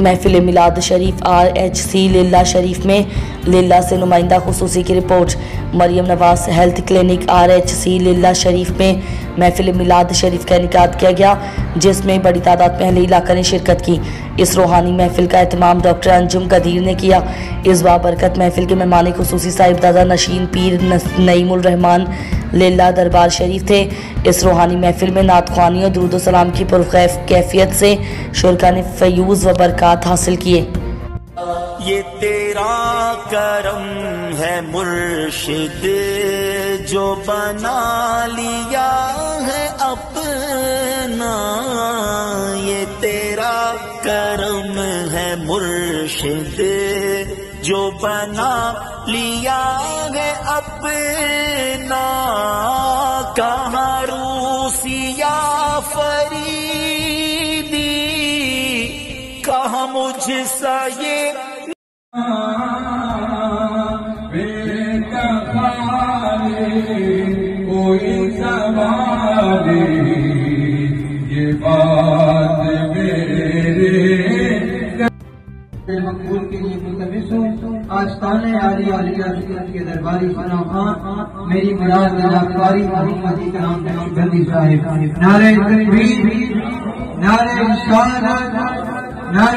محفل میلاد شریف RHC لیلہ شریف میں لیلہ سے نمائندہ خصوصی کی report. Maryam Nawaz health clinic RHC لیلہ شریف میں محفل میلاد شریف کا انعقاد کیا گیا، جس میں بڑی تعداد میں اہل علاقہ نے شرکت کی۔ اس روحانی محفل کا اہتمام ڈاکٹر انجم قدیر نے کیا۔ اس بابرکت محفل کے مہمان خصوصی صاحبزادہ نشین پیر نعیم الرحمان لیلہ دربار شریف تھے۔ اس روحانی محفل میں نعت خوانی اور درود و سلام کی پرکیفیت سے شرکاء نے فیوز و برکات حاصل کیے۔ یہ تیرا کرم ہے مرشد جو بنا لیا ہے اپنا، یہ تیرا کرم ہے مرشد جو بنا لیا ہے اپنا، کہاں روسیا فریدی کہاں مجھ سا یہ کوئی سوال یہ بات مقبول کے لیے ملتمس ہوں۔ آستانِ عالیہ ریاست کے درباری ثنا خان میری مراد جنابواری محمدی کرام بندی صاحب، نعرہ تکبیر، نعرہ رسالت، نعرہ